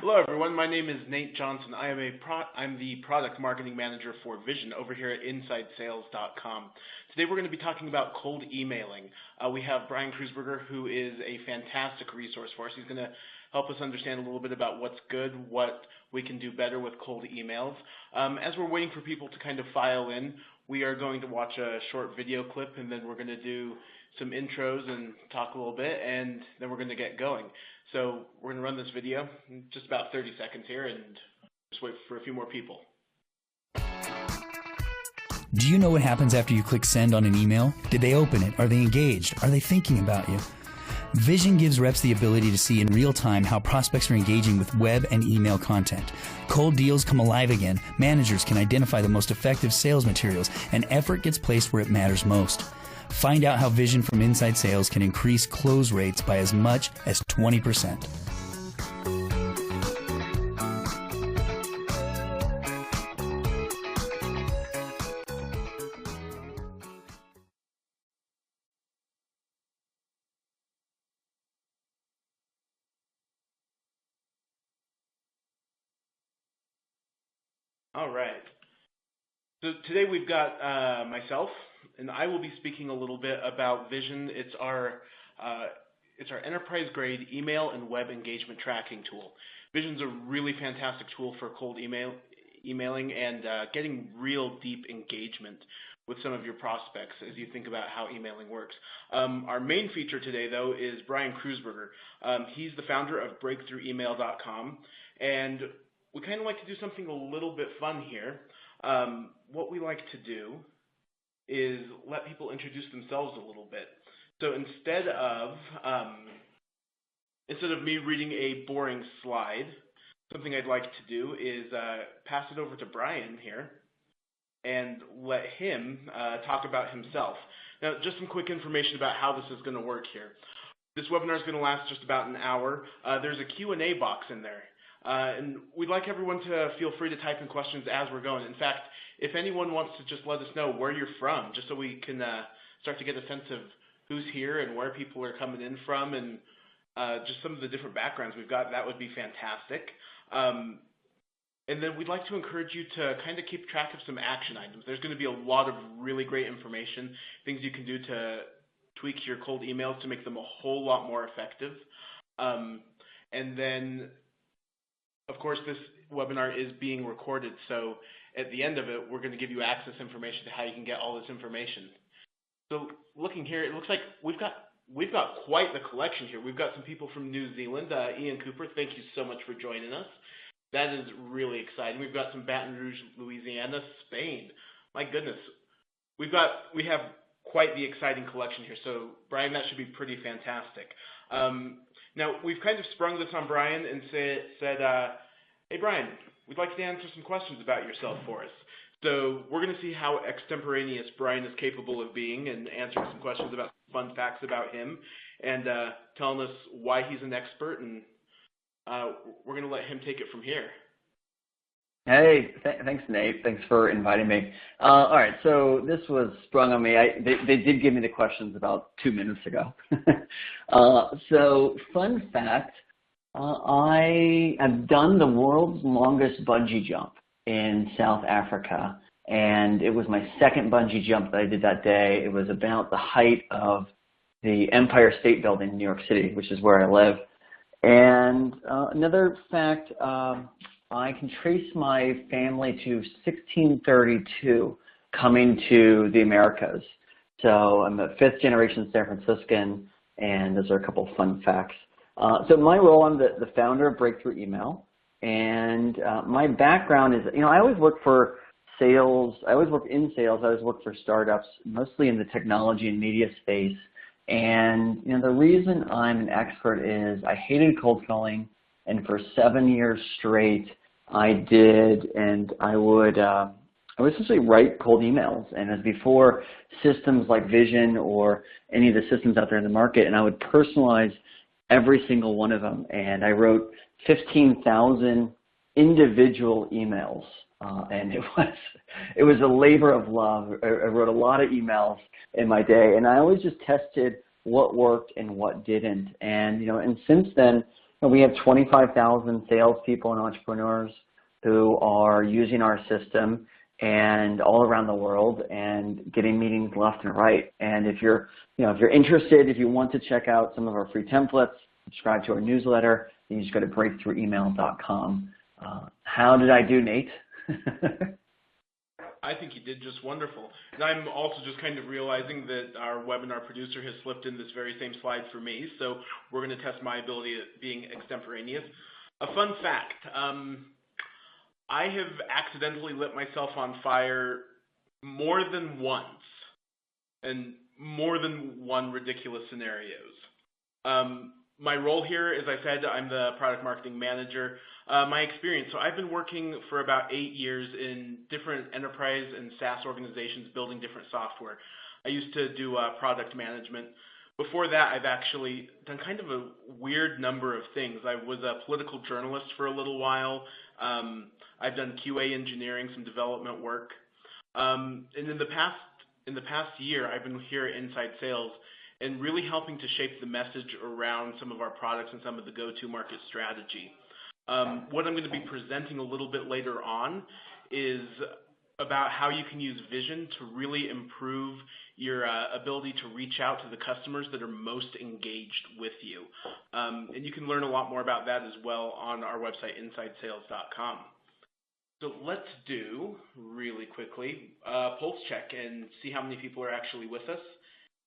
Hello, everyone. My name is Nate Johnson. I'm the product marketing manager for Vision over here at InsideSales.com. Today, we're going to be talking about cold emailing. We have Brian Kreuzberger, who is a fantastic resource for us. He's going to help us understand a little bit about what's good, what we can do better with cold emails. As we're waiting for people to kind of file in, we are going to watch a short video clip, and then we're going to do some intros and talk a little bit, and then we're going to get going. So we're going to run this video in just about 30 seconds here and just wait for a few more people. Do you know what happens after you click send on an email? Did they open it? Are they engaged? Are they thinking about you? Vision gives reps the ability to see in real time how prospects are engaging with web and email content. Cold deals come alive again, managers can identify the most effective sales materials, and effort gets placed where it matters most. Find out how Vision from Inside Sales can increase close rates by as much as 20%. All right. So today we've got myself, and I will be speaking a little bit about Vision. It's our enterprise-grade email and web engagement tracking tool. Vision's a really fantastic tool for cold emailing and getting real deep engagement with some of your prospects as you think about how emailing works. Our main feature today, though, is Brian Kreuzberger. He's the founder of BreakthroughEmail.com, and we kind of like to do something a little bit fun here. What we like to do is let people introduce themselves a little bit. So instead of me reading a boring slide, something I'd like to do is pass it over to Brian here and let him talk about himself. Now, just some quick information about how this is going to work here. This webinar is going to last just about an hour. There's a Q&A box in there. And we'd like everyone to feel free to type in questions as we're going. In fact, if anyone wants to just let us know where you're from, just so we can start to get a sense of who's here and where people are coming in from and just some of the different backgrounds we've got, that would be fantastic. And then we'd like to encourage you to kind of keep track of some action items. There's going to be a lot of really great information, things you can do to tweak your cold emails to make them a whole lot more effective. And then, of course, this webinar is being recorded, so at the end of it, we're going to give you access information to how you can get all this information. So looking here, it looks like we've got quite the collection here. We've got some people from New Zealand. Ian Cooper, thank you so much for joining us. That is really exciting. We've got some Baton Rouge, Louisiana, Spain. My goodness, we have quite the exciting collection here. So Brian, that should be pretty fantastic. Now, we've kind of sprung this on Brian and said, hey, Brian, we'd like to answer some questions about yourself for us. So we're going to see how extemporaneous Brian is capable of being and answering some questions about fun facts about him and telling us why he's an expert. And we're going to let him take it from here. Hey, thanks, Nate. Thanks for inviting me. All right, so this was sprung on me. They did give me the questions about 2 minutes ago. So fun fact, I have done the world's longest bungee jump in South Africa, and it was my second bungee jump that I did that day. It was about the height of the Empire State Building in New York City, which is where I live. And another fact, I can trace my family to 1632 coming to the Americas. So I'm a fifth generation San Franciscan, and those are a couple fun facts. So my role, I'm the founder of Breakthrough Email, and my background is, I always work for sales. I always work in sales. I always work for startups, mostly in the technology and media space. And the reason I'm an expert is I hated cold calling, and for 7 years straight, I did, and I would essentially write cold emails, and as before systems like Vision or any of the systems out there in the market, and I would personalize every single one of them, and I wrote 15,000 individual emails, and it was a labor of love. I wrote a lot of emails in my day, and I always just tested what worked and what didn't, and and since then, we have 25,000 salespeople and entrepreneurs who are using our system and all around the world and getting meetings left and right. And if you're interested, if you want to check out some of our free templates, subscribe to our newsletter, you just go to breakthroughemail.com. How did I do, Nate? I think you did just wonderful. And I'm also just kind of realizing that our webinar producer has slipped in this very same slide for me, so we're going to test my ability at being extemporaneous. A fun fact, I have accidentally lit myself on fire more than once, and more than one ridiculous scenarios. My role here, as I said, I'm the product marketing manager. My experience, so I've been working for about 8 years in different enterprise and SaaS organizations building different software. I used to do product management. Before that, I've actually done kind of a weird number of things. I was a political journalist for a little while. I've done QA engineering, some development work. And in the past year, I've been here at Inside Sales and really helping to shape the message around some of our products and some of the go-to-market strategy. What I'm going to be presenting a little bit later on is about how you can use Vision to really improve your ability to reach out to the customers that are most engaged with you. And you can learn a lot more about that as well on our website, InsideSales.com. So let's do, really quickly, a pulse check and see how many people are actually with us.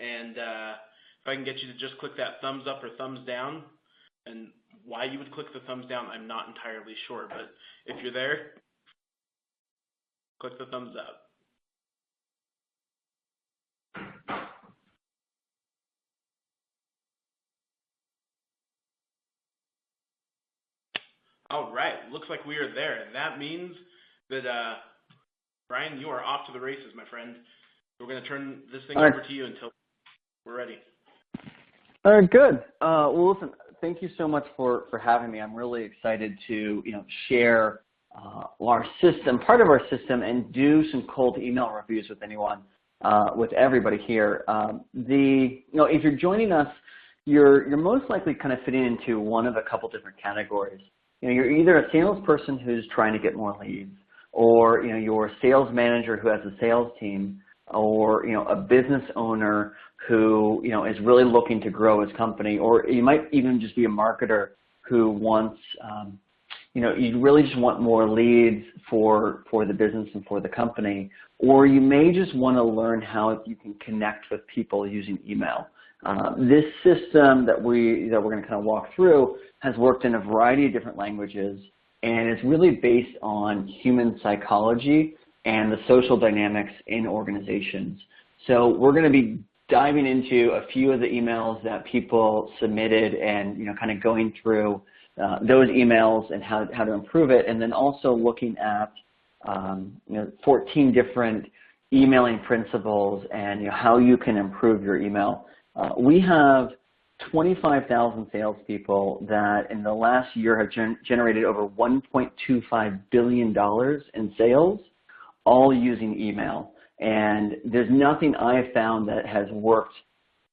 And if I can get you to just click that thumbs up or thumbs down, and why you would click the thumbs down, I'm not entirely sure, but if you're there, click the thumbs up. All right, looks like we are there. That means that, Brian, you are off to the races, my friend. We're going to turn this thing over to you until we're ready. All right, good. Well, listen, thank you so much for having me. I'm really excited to share our system, part of our system, and do some cold email reviews with with everybody here. If you're joining us, you're most likely kind of fitting into one of a couple different categories. You're either a salesperson who's trying to get more leads, or you're a sales manager who has a sales team, or a business owner who is really looking to grow his company, or you might even just be a marketer who wants you really just want more leads for the business and for the company, or you may just want to learn how you can connect with people using email. This system that we're going to kind of walk through has worked in a variety of different languages, and it's really based on human psychology and the social dynamics in organizations. So we're going to be diving into a few of the emails that people submitted and kind of going through those emails and how to improve it, and then also looking at 14 different emailing principles and how you can improve your email. We have 25,000 salespeople that in the last year have generated over $1.25 billion in sales, all using email. And there's nothing I have found that has worked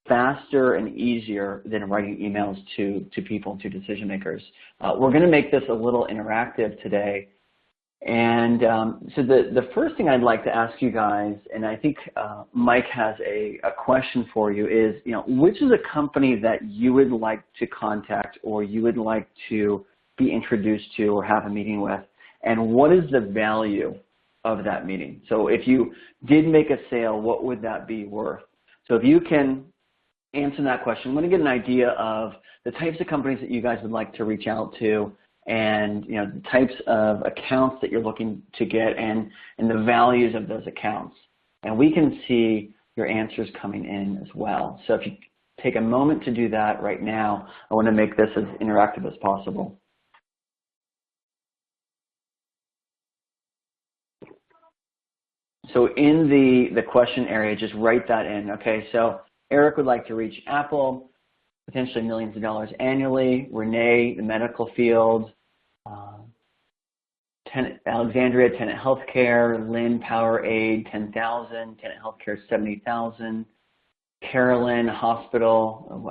faster and easier than writing emails to people, to decision makers. We're going to make this a little interactive today. And so the first thing I'd like to ask you guys, and I think Mike has a question for you, is which is a company that you would like to contact or you would like to be introduced to or have a meeting with, and what is the value of that meeting? So if you did make a sale, what would that be worth? So if you can answer that question, I'm going to get an idea of the types of companies that you guys would like to reach out to, and the types of accounts that you're looking to get, and the values of those accounts. And we can see your answers coming in as well. So if you take a moment to do that right now, I want to make this as interactive as possible. So in the question area, just write that in. Okay, so Eric would like to reach Apple, potentially millions of dollars annually. Renee, the medical field. Alexandria, Tenet Healthcare. Lynn, PowerAid, 10,000. Tenet Healthcare, 70,000. Carolyn Hospital,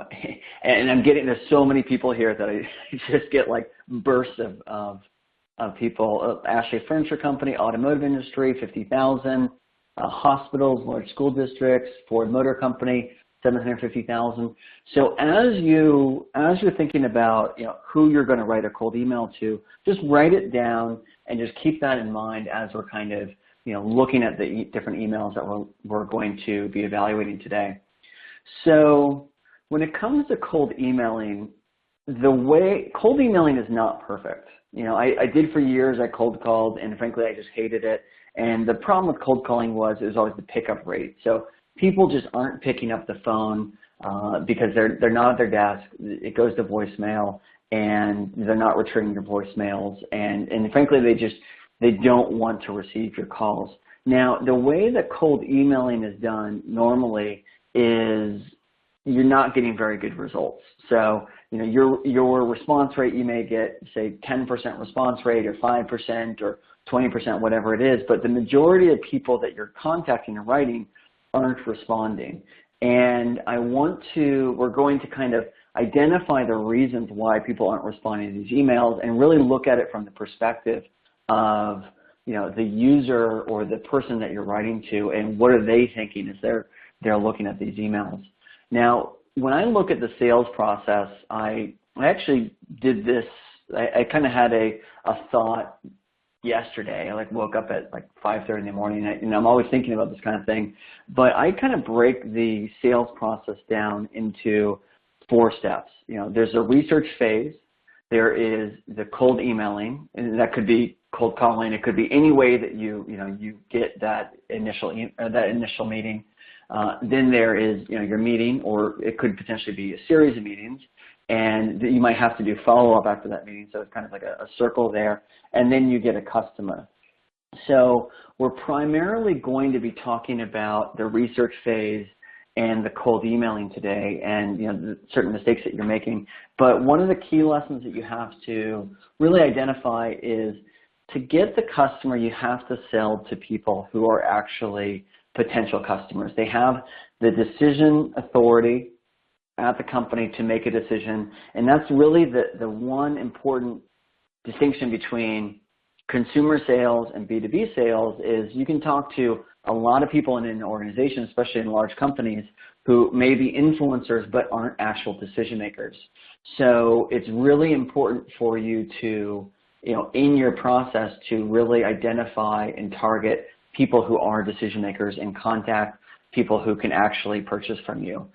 and there's so many people here that I just get like bursts of people. Ashley Furniture Company, automotive industry, 50,000. Hospitals, large school districts, Ford Motor Company, 750,000. So as you're thinking about who you're going to write a cold email to, just write it down and just keep that in mind as we're kind of looking at the different emails that we're going to be evaluating today. So when it comes to cold emailing, cold emailing is not perfect. I did for years. I cold called, and frankly, I just hated it. And the problem with cold calling was it was always the pickup rate. So people just aren't picking up the phone because they're not at their desk. It goes to voicemail, and they're not returning your voicemails. And frankly, they don't want to receive your calls. Now, the way that cold emailing is done normally is you're not getting very good results. So, your response rate, you may get, say, 10% response rate or 5% or 20%, whatever it is, but the majority of people that you're contacting and writing aren't responding. And we're going to kind of identify the reasons why people aren't responding to these emails and really look at it from the perspective of, the user or the person that you're writing to, and what are they thinking as they're looking at these emails. Now, when I look at the sales process, I actually did this. I kind of had a thought yesterday. I woke up at 5:30 in the morning, and I'm always thinking about this kind of thing. But I kind of break the sales process down into 4 steps. There's a research phase. There is the cold emailing, and that could be cold calling. It could be any way that you get that initial meeting. Then there is your meeting, or it could potentially be a series of meetings, and you might have to do follow-up after that meeting, so it's kind of like a circle there, and then you get a customer. So we're primarily going to be talking about the research phase and the cold emailing today, and the certain mistakes that you're making. But one of the key lessons that you have to really identify is to get the customer, you have to sell to people who are actually potential customers. They have the decision authority at the company to make a decision, and that's really the one important distinction between consumer sales and B2B sales is you can talk to a lot of people in an organization, especially in large companies, who may be influencers but aren't actual decision makers. So it's really important for you to, in your process, to really identify and target people who are decision makers and contact people who can actually purchase from you.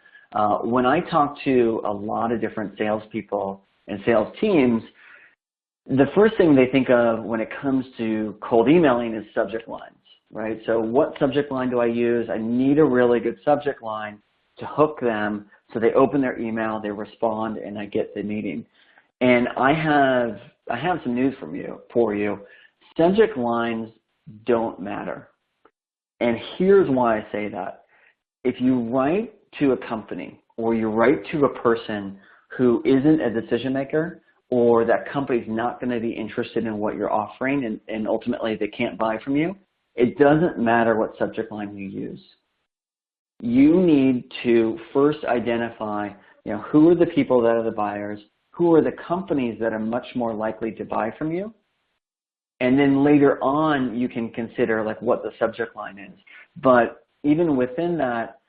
When I talk to a lot of different salespeople and sales teams, the first thing they think of when it comes to cold emailing is subject lines, right? So what subject line do I use? I need a really good subject line to hook them so they open their email, they respond, and I get the meeting. And I have some news for you. Subject lines don't matter. And here's why I say that. If you write to a company or you write to a person who isn't a decision maker, or that company's not going to be interested in what you're offering and ultimately they can't buy from you, it doesn't matter what subject line you use. You need to first identify, who are the people that are the buyers, who are the companies that are much more likely to buy from you, and then later on you can consider what the subject line is. But even within that,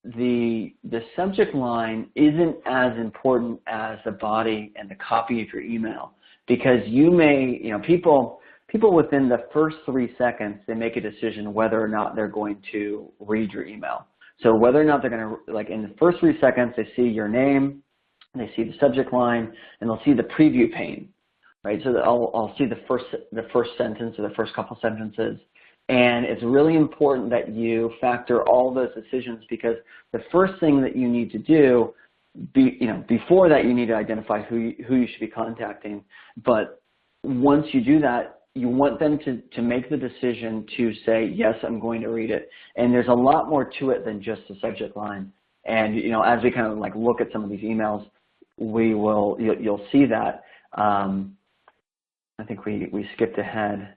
the subject line isn't as important as the body and the copy of your email, because you may, people within the first 3 seconds, they make a decision whether or not they're going to read your email. So whether or not they're going to, in the first 3 seconds, they see your name, they see the subject line, and they'll see the preview pane, right? So I'll see the first sentence or the first couple sentences. And it's really important that you factor all those decisions, because the first thing that you need to do, before that, you need to identify who you should be contacting. But once you do that, you want them to make the decision to say, yes, I'm going to read it. And there's a lot more to it than just the subject line. And as we kind of look at some of these emails, you'll see that. I think we skipped ahead.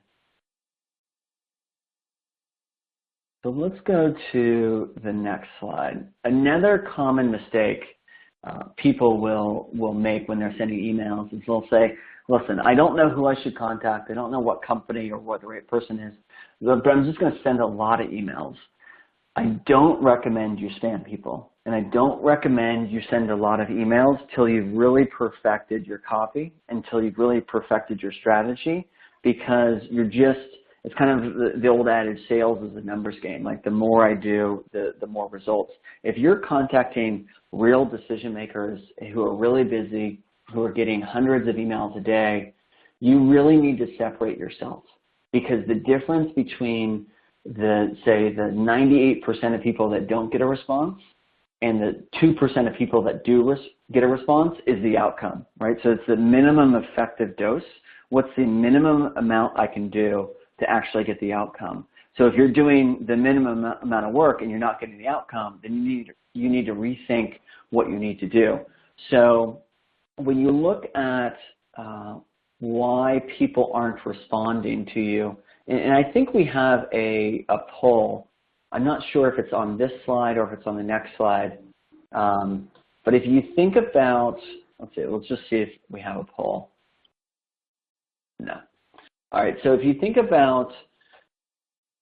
So let's go to the next slide. Another common mistake people will make when they're sending emails is they'll say, listen, I don't know who I should contact. I don't know what company or what the right person is, but I'm just going to send a lot of emails. I don't recommend you spam people, and I don't recommend you send a lot of emails till you've really perfected your copy, until you've really perfected your strategy, because it's kind of the old adage, sales is a numbers game. Like the more I do, the more results. If you're contacting real decision makers who are really busy, who are getting hundreds of emails a day, you really need to separate yourself, because the difference between the 98% of people that don't get a response and the 2% of people that do get a response is the outcome, right? So it's the minimum effective dose. What's the minimum amount I can do to actually get the outcome? So if you're doing the minimum amount of work and you're not getting the outcome, then you need to rethink what you need to do. So when you look at why people aren't responding to you, and I think we have a poll. I'm not sure if it's on this slide or if it's on the next slide. But if you think about, let's just see if we have a poll. No. All right, so if you think about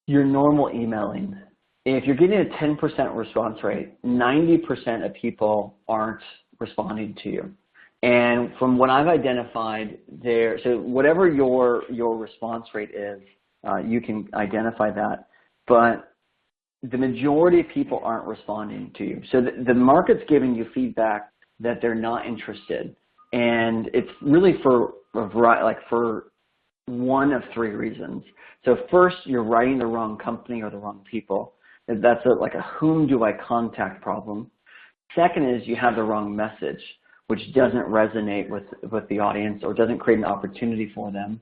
your normal emailing, if you're getting a 10% response rate, 90% of people aren't responding to you. And from what I've identified there, so whatever your response rate is, you can identify that. But the majority of people aren't responding to you. So the market's giving you feedback that they're not interested. And it's really for a variety, like for one of three reasons. So first, you're writing the wrong company or the wrong people. That's like a whom do I contact problem. Second is you have the wrong message, which doesn't resonate with the audience or doesn't create an opportunity for them.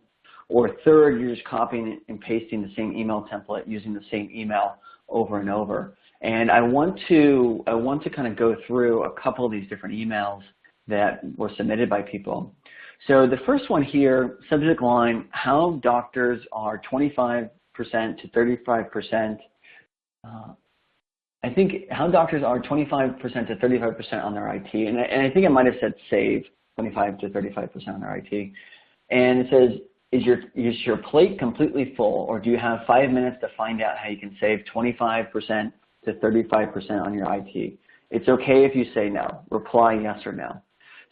Or third, you're just copying and pasting the same email template using the same email over and over. And I want to kind of go through a couple of these different emails that were submitted by people. So the first one here, subject line, how doctors are 25% to 35%. I think how doctors are 25% to 35% on their IT. And I think I might have said save 25 to 35% on their IT. And it says, is your plate completely full, or do you have 5 minutes to find out how you can save 25% to 35% on your IT? It's okay if you say no. Reply yes or no.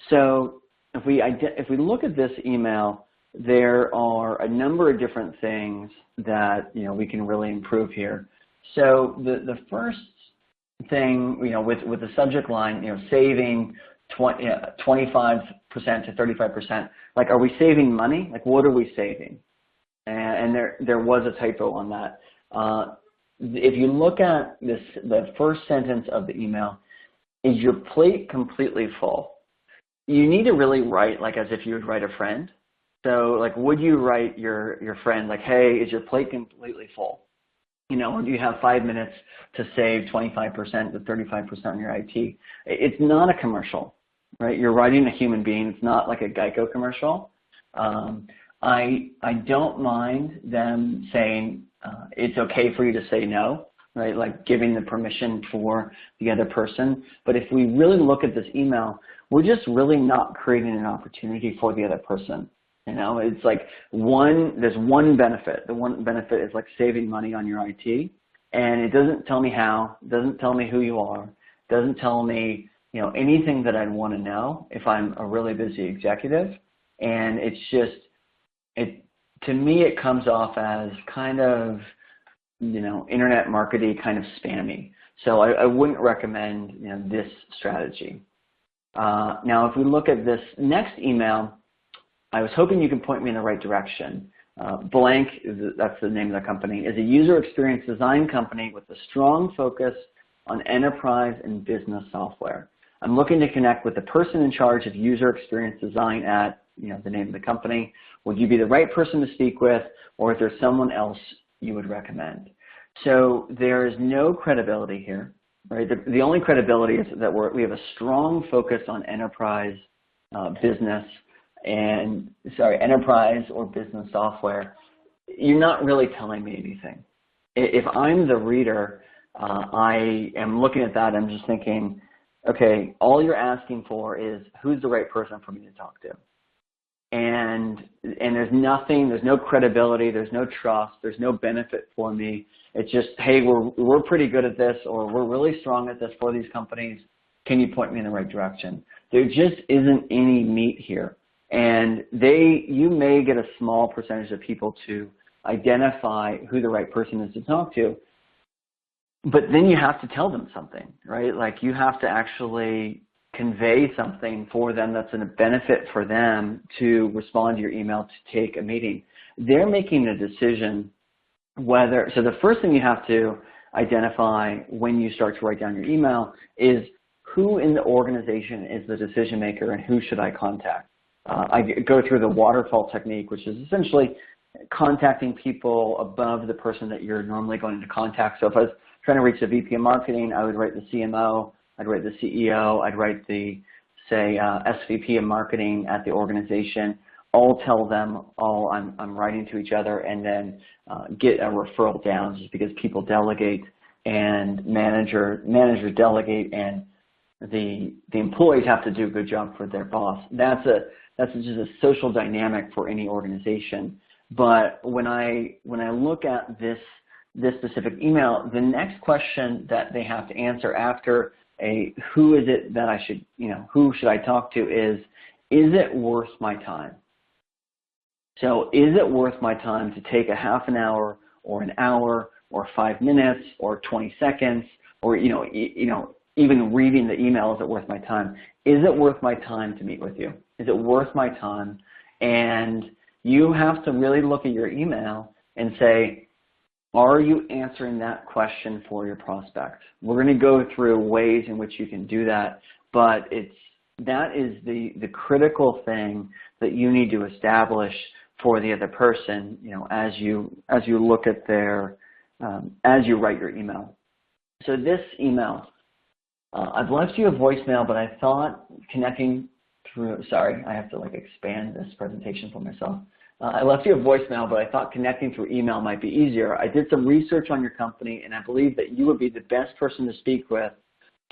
So if we look at this email, there are a number of different things that we can really improve here. So the first thing with the subject line, saving 25% to 35%. Like, are we saving money? Like, what are we saving? And there was a typo on that. If you look at the first sentence of the email, is your plate completely full? You need to really write like as if you would write a friend. So like, would you write your friend like, hey, is your plate completely full? Or do you have 5 minutes to save 25% to 35% on your IT? It's not a commercial, right? You're writing a human being. It's not like a Geico commercial. I don't mind them saying it's okay for you to say no, right? Like giving the permission for the other person. But if we really look at this email, we're just really not creating an opportunity for the other person. It's like there's one benefit. The one benefit is like saving money on your IT. And it doesn't tell me how, doesn't tell me who you are, doesn't tell me, anything that I'd want to know if I'm a really busy executive. And it's just, to me, it comes off as kind of, internet marketing, kind of spammy. So I wouldn't recommend, this strategy. Now, if we look at this next email, I was hoping you can point me in the right direction. Blank, that's the name of the company, is a user experience design company with a strong focus on enterprise and business software. I'm looking to connect with the person in charge of user experience design at, the name of the company. Would you be the right person to speak with, or is there someone else you would recommend? So there is no credibility here, right? The only credibility is that we have a strong focus on enterprise enterprise or business software. You're not really telling me anything. if I'm the reader, I am looking at that, I'm just thinking, okay, all you're asking for is who's the right person for me to talk to. And there's no credibility, there's no trust, there's no benefit for me. It's just, hey, we're pretty good at this, or we're really strong at this for these companies. Can you point me in the right direction? There just isn't any meat here. And you may get a small percentage of people to identify who the right person is to talk to, but then you have to tell them something, right? Like you have to actually convey something for them that's a benefit for them to respond to your email, to take a meeting. They're making a decision so the first thing you have to identify when you start to write down your email is who in the organization is the decision maker and who should I contact. I go through the waterfall technique, which is essentially contacting people above the person that you're normally going to contact. So if I was trying to reach the VP of marketing, I would write the CMO, I'd write the CEO, I'd write the, say, SVP of marketing at the organization. I'll tell them all I'm writing to each other, and then get a referral down, just because people delegate and managers delegate, and the employees have to do a good job for their boss. That's just a social dynamic for any organization. But when I look at this specific email, the next question that they have to answer after who is it that I should, who should I talk to is it worth my time? So is it worth my time to take a half an hour or an hour or 5 minutes or 20 seconds or, even reading the email, is it worth my time? Is it worth my time to meet with you? Is it worth my time? And you have to really look at your email and say, are you answering that question for your prospect? We're going to go through ways in which you can do that, but that is the critical thing that you need to establish for the other person, as you look at as you write your email. So this email, I've left you a voicemail, but I thought connecting through, sorry, I have to expand this presentation for myself. I left you a voicemail, but I thought connecting through email might be easier. I did some research on your company, and I believe that you would be the best person to speak with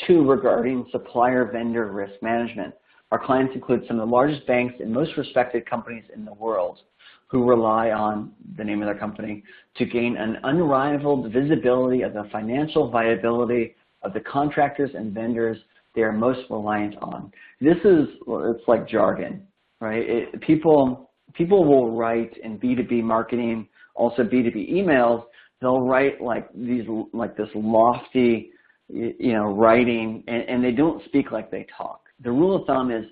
regarding supplier vendor risk management. Our clients include some of the largest banks and most respected companies in the world who rely on the name of their company to gain an unrivaled visibility of the financial viability of the contractors and vendors they are most reliant on. It's like jargon, right? People will write in B2B marketing, also B2B emails, they'll write this lofty, writing, and they don't speak like they talk. The rule of thumb is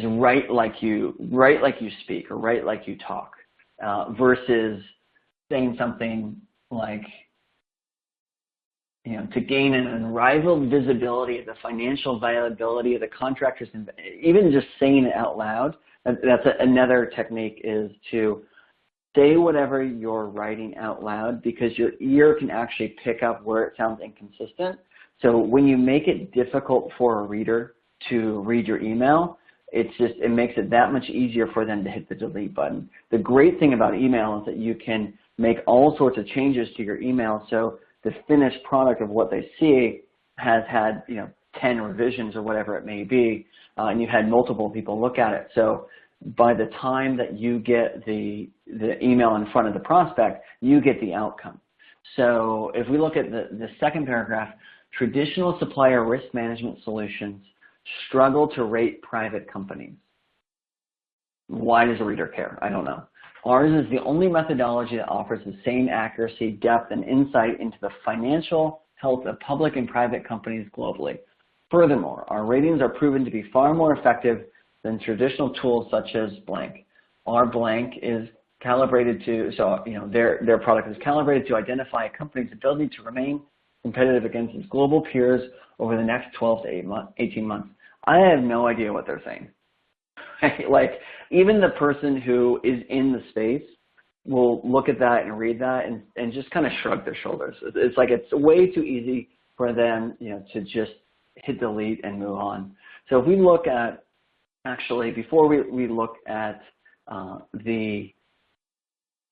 write like you speak, or write like you talk, versus saying something like, to gain an unrivaled visibility of the financial viability of the contractors, and even just saying it out loud. That's another technique, is to say whatever you're writing out loud, because your ear can actually pick up where it sounds inconsistent. So when you make it difficult for a reader to read your email, it makes it that much easier for them to hit the delete button. The great thing about email is that you can make all sorts of changes to your email, so the finished product of what they see has had 10 revisions or whatever it may be, and you've had multiple people look at it. So by the time that you get the email in front of the prospect, you get the outcome. So if we look at the second paragraph, traditional supplier risk management solutions struggle to rate private companies. Why does the reader care? I don't know. Ours is the only methodology that offers the same accuracy, depth, and insight into the financial health of public and private companies globally. Furthermore, our ratings are proven to be far more effective than traditional tools such as Blank. Our Blank is calibrated to, their product is calibrated to identify a company's ability to remain competitive against its global peers over the next 12 to 18 months. I have no idea what they're saying. Even the person who is in the space will look at that and read that and just kind of shrug their shoulders. It's way too easy for them, to just hit delete and move on. So if we look at, actually, before we look at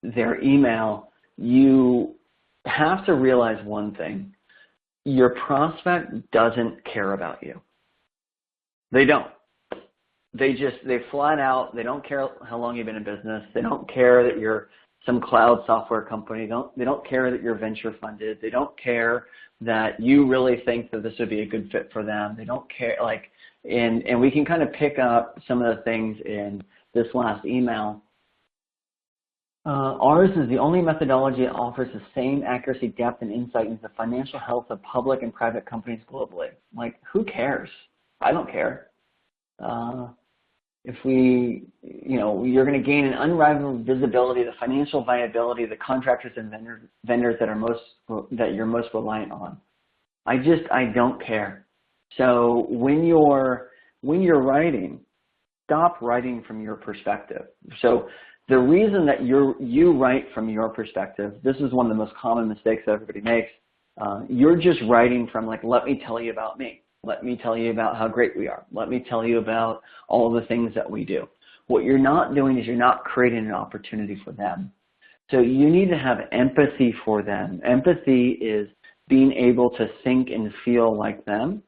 their email, you have to realize one thing. Your prospect doesn't care about you. They don't. They flat out, they don't care how long you've been in business. They don't care that you're some cloud software company. They don't care that you're venture funded. They don't care that you really think that this would be a good fit for them. They don't care, and we can kind of pick up some of the things in this last email. Ours is the only methodology that offers the same accuracy, depth, and insight into the financial health of public and private companies globally. Like, who cares? I don't care. If you're going to gain an unrivaled visibility of the financial viability of the contractors and vendors that you're most reliant on. I don't care. So when you're writing, stop writing from your perspective. So the reason that you write from your perspective, this is one of the most common mistakes that everybody makes. You're just writing from let me tell you about me. Let me tell you about how great we are. Let me tell you about all the things that we do. What you're not doing is you're not creating an opportunity for them. So you need to have empathy for them. Empathy is being able to think and feel like them.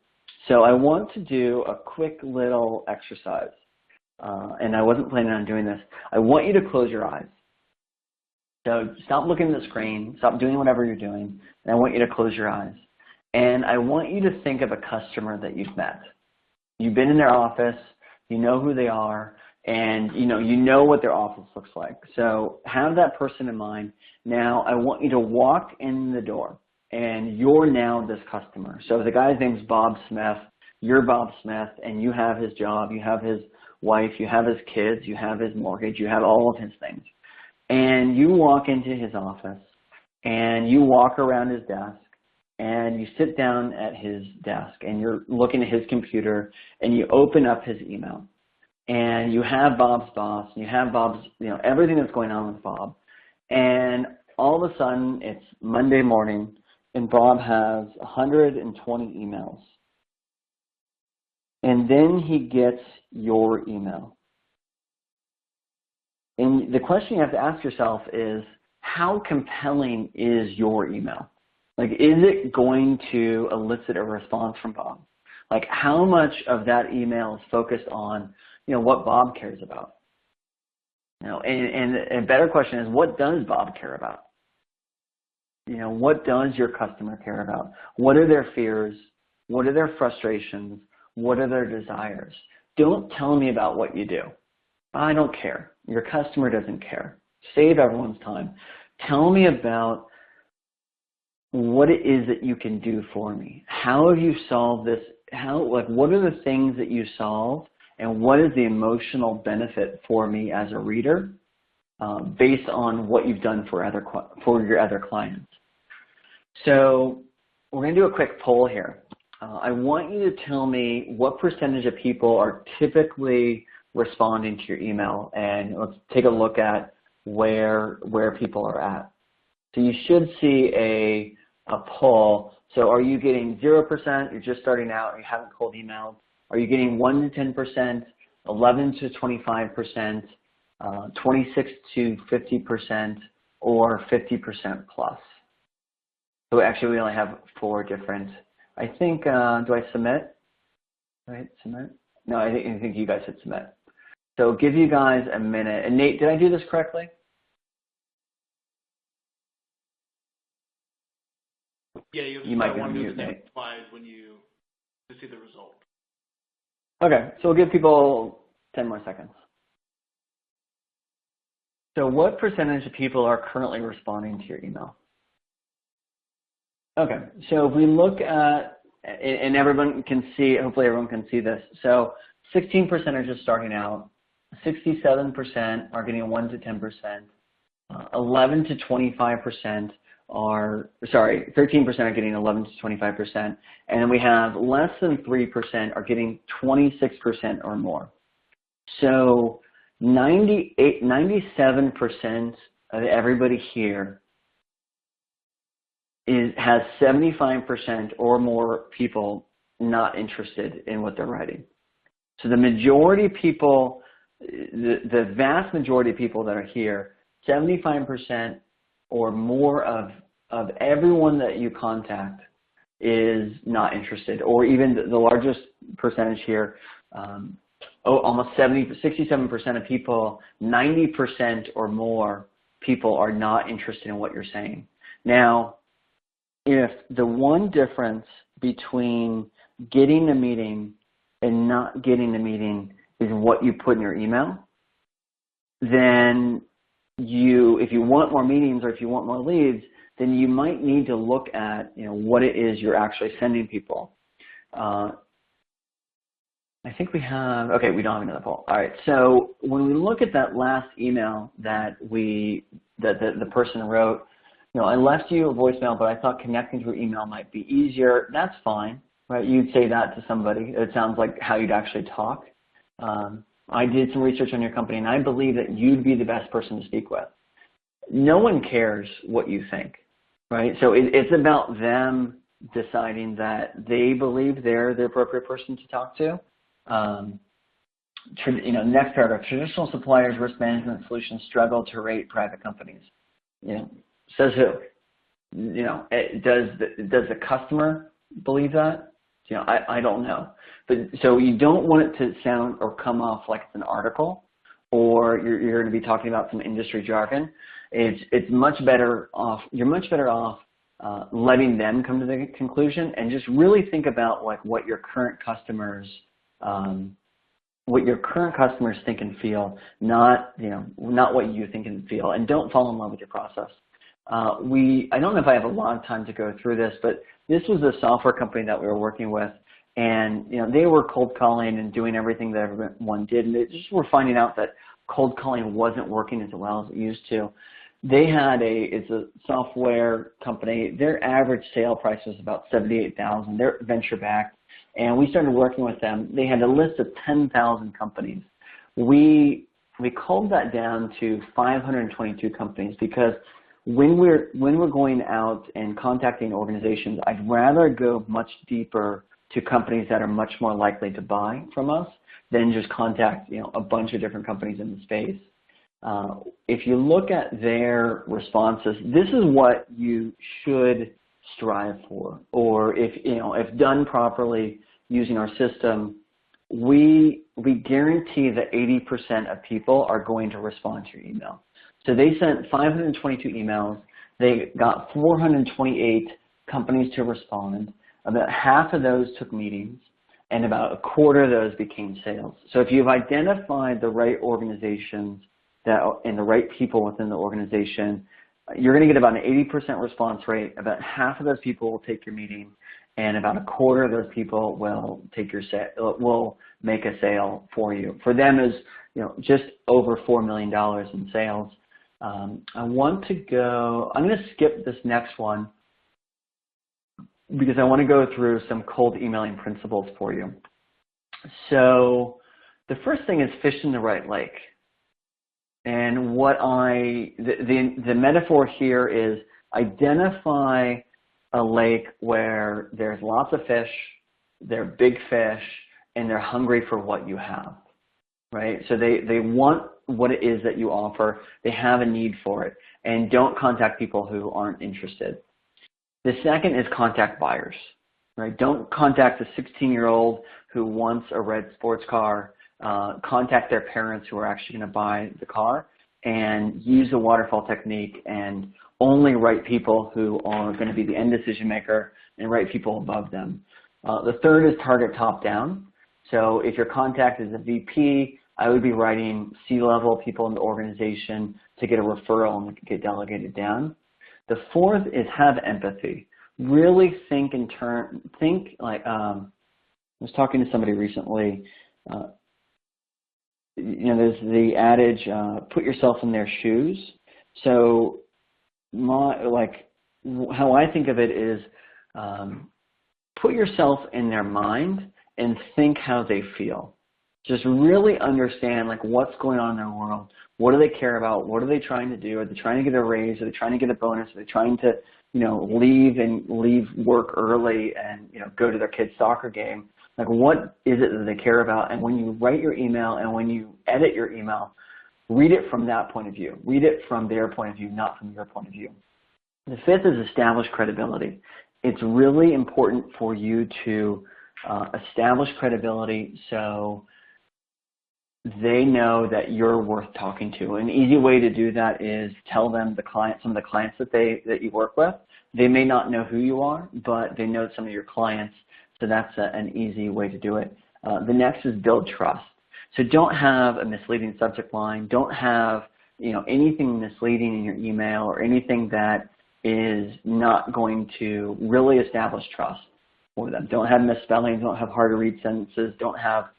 So I want to do a quick little exercise. And I wasn't planning on doing this. I want you to close your eyes. So stop looking at the screen, stop doing whatever you're doing, and I want you to close your eyes. And I want you to think of a customer that you've met. You've been in their office, you know who they are, and you know what their office looks like. So have that person in mind. Now I want you to walk in the door, and you're now this customer. So the guy's name's Bob Smith, you're Bob Smith, and you have his job, you have his wife, you have his kids, you have his mortgage, you have all of his things. And you walk into his office, and you walk around his desk, and you sit down at his desk, and you're looking at his computer, and you open up his email, and you have Bob's boss, and you have Bob's, everything that's going on with Bob, and all of a sudden it's Monday morning, and Bob has 120 emails, and then he gets your email. And the question you have to ask yourself is, how compelling is your email? Is it going to elicit a response from Bob? How much of that email is focused on, what Bob cares about? And a better question is, what does Bob care about? What does your customer care about? What are their fears? What are their frustrations? What are their desires? Don't tell me about what you do. I don't care. Your customer doesn't care. Save everyone's time. Tell me about what it is that you can do for me. How have you solved this? What are the things that you solve, and what is the emotional benefit for me as a reader based on what you've done for your other clients? So we're going to do a quick poll here. I want you to tell me what percentage of people are typically responding to your email, and let's take a look at where people are at. So you should see a poll. So are you getting 0%, you're just starting out, you haven't cold emailed? Are you getting 1 to 10%, 11 to 25%, 26 to 50%, or 50% plus? So actually we only have 4 different. I think, do I submit? Right, submit? No, I think you guys hit submit. So give you guys a minute. And Nate, did I do this correctly? Yeah, you might want to mute Nate. When you see the result. Okay, so we'll give people 10 more seconds. So what percentage of people are currently responding to your email? Okay, so if we look at, and everyone can see, hopefully everyone can see this. So 16% are just starting out. 67% are getting 1 to 10%. 11 to 25% are, 13% are getting 11 to 25%. And then we have less than 3% are getting 26% or more. So 97% of everybody here has 75% or more people not interested in what they're writing. So the majority of people, the vast majority of people that are here, 75% or more of of everyone that you contact is not interested, or even the largest percentage here, almost 67% of people, 90% or more people are not interested in what you're saying. Now, if the one difference between getting a meeting and not getting a meeting is what you put in your email, then if you want more meetings or if you want more leads, then you might need to look at what it is you're actually sending people. I think we have, okay, we don't have another poll. All right, so when we look at that last email that the person wrote, I left you a voicemail, but I thought connecting to your email might be easier. That's fine, right? You'd say that to somebody. It sounds like how you'd actually talk. I did some research on your company, and I believe that you'd be the best person to speak with. No one cares what you think, right? So it's about them deciding that they believe they're the appropriate person to talk to. Next paragraph, traditional suppliers, risk management solutions struggle to rate private companies. Says who? Does the customer believe that? I don't know. But so you don't want it to sound or come off like it's an article, or you're going to be talking about some industry jargon. It's much better off. You're much better off letting them come to the conclusion, and just really think about what your current customers think and feel, not what you think and feel, and don't fall in love with your process. I don't know if I have a lot of time to go through this, but this was a software company that we were working with, and they were cold calling and doing everything that everyone did, and they just were finding out that cold calling wasn't working as well as it used to. They had it's a software company. Their average sale price was about $78,000. They're venture backed, and we started working with them. They had a list of 10,000 companies. We culled that down to 522 companies, because when we're going out and contacting organizations, I'd rather go much deeper to companies that are much more likely to buy from us than just contact a bunch of different companies in the space. If you look at their responses, this is what you should strive for. Or if done properly using our system, we guarantee that 80% of people are going to respond to your email. So they sent 522 emails. They got 428 companies to respond. About half of those took meetings, and about a quarter of those became sales. So if you've identified the right organizations and the right people within the organization, you're going to get about an 80% response rate. About half of those people will take your meeting, and about a quarter of those people will make a sale for you. For them is just over $4 million in sales. I'm going to skip this next one because I want to go through some cold emailing principles for you. So the first thing is fish in the right lake. And the metaphor here is identify a lake where there's lots of fish, they're big fish, and they're hungry for what you have, right? So they want what it is that you offer. They have a need for it. And don't contact people who aren't interested. The second is contact buyers, right? Don't contact a 16-year-old who wants a red sports car. Contact their parents who are actually going to buy the car, and use the waterfall technique and only write people who are going to be the end decision maker and write people above them. The third is target top down. So if your contact is a VP, I would be writing C-level people in the organization to get a referral and get delegated down. The fourth is have empathy. Really think like, I was talking to somebody recently, there's the adage, put yourself in their shoes. So how I think of it is put yourself in their mind and think how they feel. Just really understand what's going on in their world. What do they care about? What are they trying to do? Are they trying to get a raise? Are they trying to get a bonus? Are they trying to leave work early and go to their kid's soccer game? What is it that they care about? And when you write your email and when you edit your email, read it from that point of view. Read it from their point of view, not from your point of view. The fifth is establish credibility. It's really important for you to establish credibility so they know that you're worth talking to. An easy way to do that is tell them some of the clients that you work with. They may not know who you are, but they know some of your clients, so that's an easy way to do it. The next is build trust. So don't have a misleading subject line. Don't have anything misleading in your email or anything that is not going to really establish trust for them. Don't have misspelling. Don't have hard to read sentences. Don't have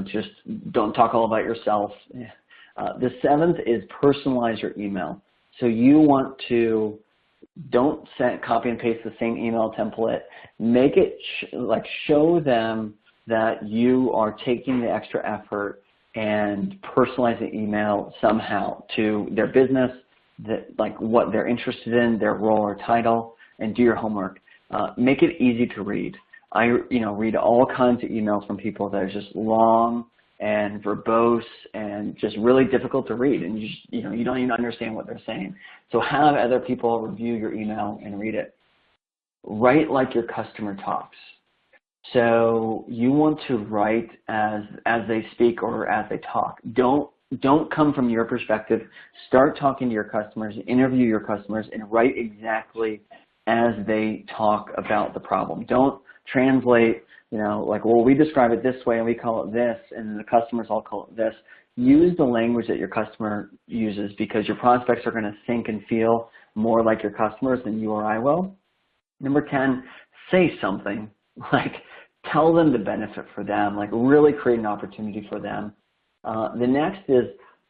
just don't talk all about yourself. The seventh is personalize your email. So you want to don't copy and paste the same email template. Make it show them that you are taking the extra effort and personalize the email somehow to their business, what they're interested in, their role or title, and do your homework. Make it easy to read. I read all kinds of emails from people that are just long and verbose and just really difficult to read, and you don't even understand what they're saying. So have other people review your email and read it. Write like your customer talks. So you want to write as they speak or as they talk. Don't come from your perspective. Start talking to your customers, interview your customers, and write exactly as they talk about the problem. Don't translate, we describe it this way and we call it this, and the customers all call it this. Use the language that your customer uses, because your prospects are going to think and feel more like your customers than you or I will. Number 10, say something. Tell them the benefit for them, really create an opportunity for them. The next is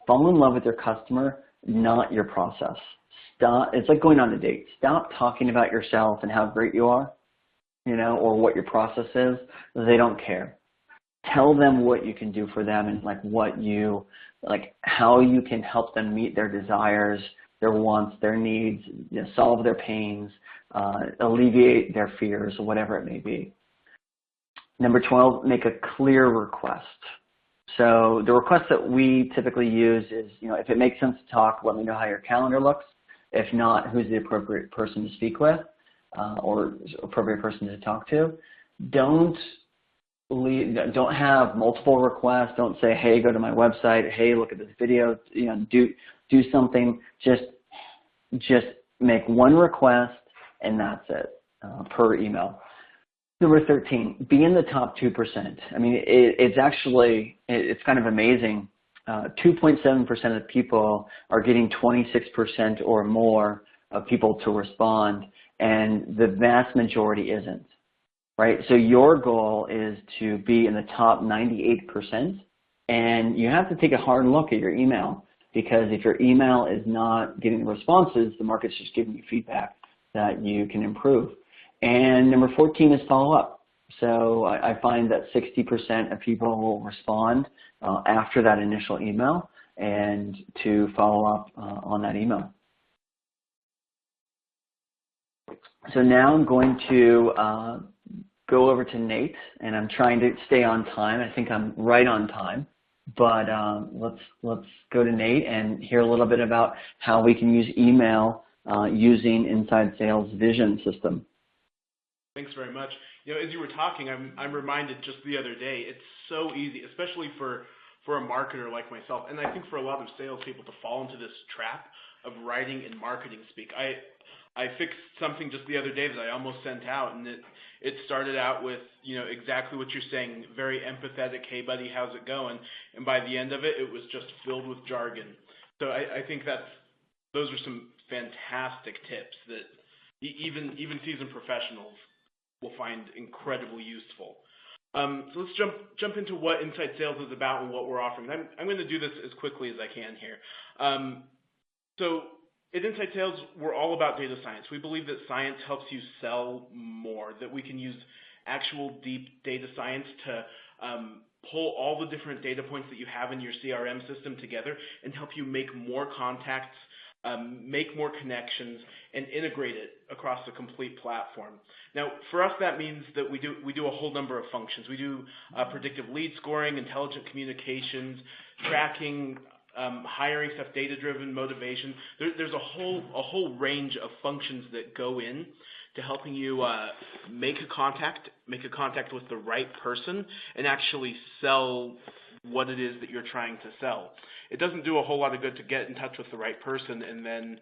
fall in love with your customer, not your process. It's like going on a date. Stop talking about yourself and how great you are, or what your process is. They don't care. Tell them what you can do for them and how you can help them meet their desires, their wants, their needs, solve their pains, alleviate their fears, whatever it may be. Number 12, make a clear request. So the request that we typically use is, if it makes sense to talk, let me know how your calendar looks. If not, who's the appropriate person to speak with or appropriate person to talk to. Don't have multiple requests. Don't say, hey, go to my website. Hey, look at this video. Do something. Just make one request, and that's it per email. Number 13, be in the top 2%. I mean, it's kind of amazing. 2.7% of people are getting 26% or more of people to respond, and the vast majority isn't, right? So your goal is to be in the top 98%, and you have to take a hard look at your email, because if your email is not getting responses, the market's just giving you feedback that you can improve. And number 14 is follow up. So I find that 60% of people will respond after that initial email and to follow up on that email. So now I'm going to go over to Nate, and I'm trying to stay on time. I think I'm right on time, but let's go to Nate and hear a little bit about how we can use email using Inside Sales Vision System. Thanks very much. As you were talking, I'm reminded just the other day, it's so easy, especially for a marketer like myself, and I think for a lot of salespeople, to fall into this trap of writing and marketing speak. I fixed something just the other day that I almost sent out, and it started out with exactly what you're saying, very empathetic, hey buddy, how's it going? And by the end of it, it was just filled with jargon. So I think those are some fantastic tips that even seasoned professionals will find incredibly useful. So let's jump into what Inside Sales is about and what we're offering. I'm going to do this as quickly as I can here. So at Inside Sales, we're all about data science. We believe that science helps you sell more, that we can use actual deep data science to pull all the different data points that you have in your CRM system together and help you make more contacts, make more connections, and integrate it across the complete platform. Now, for us, that means that we do a whole number of functions. We do predictive lead scoring, intelligent communications, tracking, hiring stuff, data-driven motivation. There's a whole range of functions that go in to helping you make a contact with the right person, and actually sell what it is that you're trying to sell. It doesn't do a whole lot of good to get in touch with the right person and then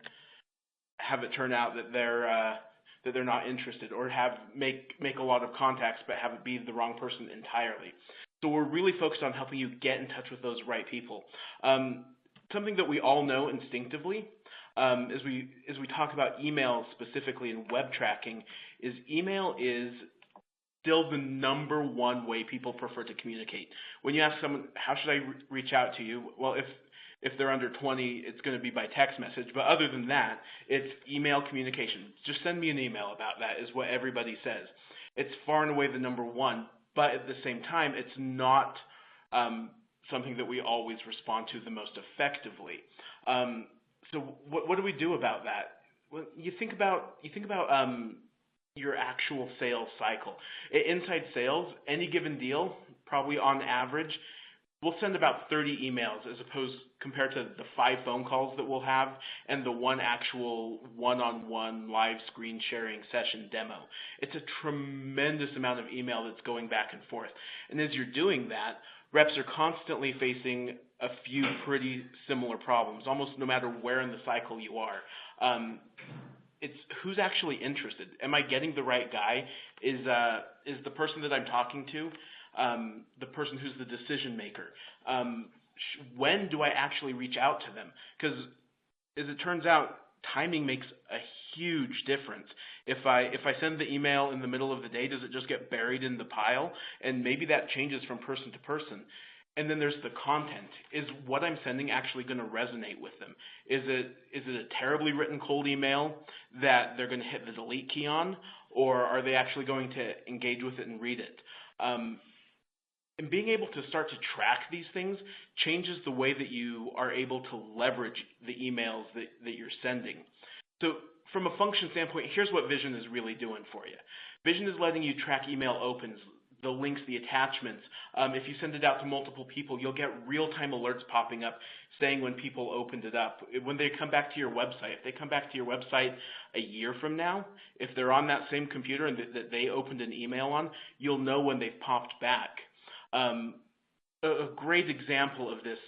have it turn out that they're not interested, or make a lot of contacts but have it be the wrong person entirely. So we're really focused on helping you get in touch with those right people. Something that we all know instinctively, as we talk about email specifically and web tracking, is email is still the number one way people prefer to communicate. When you ask someone, how should I reach out to you? Well, if they're under 20, it's going to be by text message. But other than that, it's email communication. Just send me an email about that is what everybody says. It's far and away the number one, but at the same time, it's not something that we always respond to the most effectively. So what do we do about that? Well, you think about your actual sales cycle. Inside sales, any given deal, probably on average, we'll send about 30 emails as opposed compared to the 5 phone calls that we'll have and the 1 actual one-on-one live screen sharing session demo. It's a tremendous amount of email that's going back and forth. And as you're doing that, reps are constantly facing a few pretty similar problems, almost no matter where in the cycle you are. It's who's actually interested. Am I getting the right guy? Is the person that I'm talking to the person who's the decision maker? When do I actually reach out to them? Because as it turns out, timing makes a huge difference. If I send the email in the middle of the day, does it just get buried in the pile? And maybe that changes from person to person. And then there's the content. Is what I'm sending actually going to resonate with them? Is it a terribly written cold email that they're going to hit the delete key on, or are they actually going to engage with it and read it? And being able to start to track these things changes the way that you are able to leverage the emails that you're sending. So from a function standpoint, here's what Vision is really doing for you. Vision is letting you track email opens, the links, the attachments. If you send it out to multiple people, you'll get real-time alerts popping up saying when people opened it up. When they come back to your website, if they come back to your website a year from now, if they're on that same computer and that they opened an email on, you'll know when they've popped back. A great example of this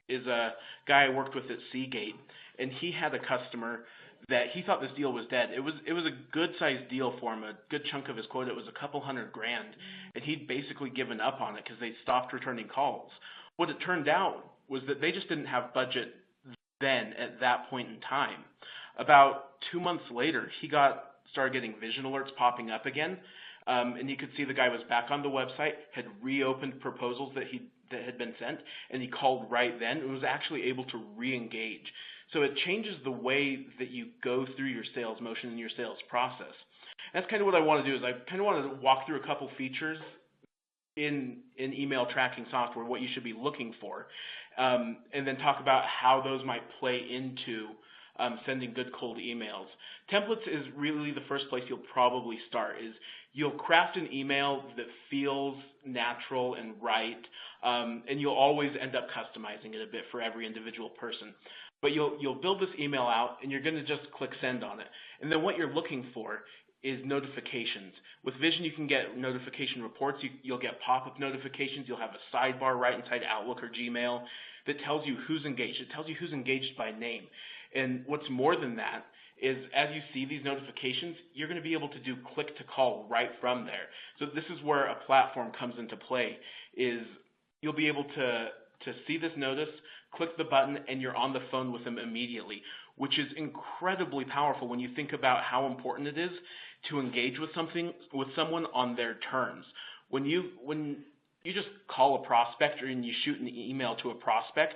is a guy I worked with at Seagate, and he had a customer that he thought this deal was dead. It was a good-sized deal for him, a good chunk of his quota. It was a couple $100,000, and he'd basically given up on it because they stopped returning calls. What it turned out was that they just didn't have budget then at that point in time. About 2 months later, he started getting Vision alerts popping up again, and you could see the guy was back on the website, had reopened proposals that had been sent, and he called right then and was actually able to re-engage. So it changes the way that you go through your sales motion and your sales process. And that's kind of what I want to do. Is I kind of want to walk through a couple features in email tracking software, what you should be looking for, and then talk about how those might play into sending good cold emails. Templates is really the first place you'll probably start. Is you'll craft an email that feels natural and right, and you'll always end up customizing it a bit for every individual person. But you'll build this email out, and you're going to just click send on it. And then what you're looking for is notifications. With Vision, you can get notification reports. You'll get pop-up notifications. You'll have a sidebar right inside Outlook or Gmail that tells you who's engaged. It tells you who's engaged by name. And what's more than that is as you see these notifications, you're going to be able to do click to call right from there. So this is where a platform comes into play, is you'll be able to see this notice, click the button, and you're on the phone with them immediately, which is incredibly powerful when you think about how important it is to engage with someone on their terms. When you just call a prospect or you shoot an email to a prospect,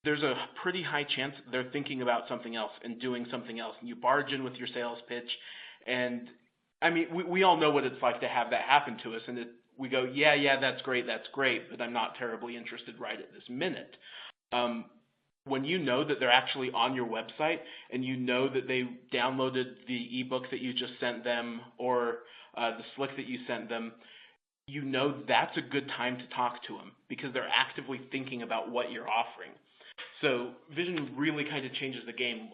there's a pretty high chance they're thinking about something else and doing something else. And you barge in with your sales pitch, and I mean, we all know what it's like to have that happen to us, and we go, yeah, that's great, but I'm not terribly interested right at this minute. When you know that they're actually on your website and you know that they downloaded the ebook that you just sent them or the Slick that you sent them, you know that's a good time to talk to them because they're actively thinking about what you're offering. So Vision really kind of changes the game.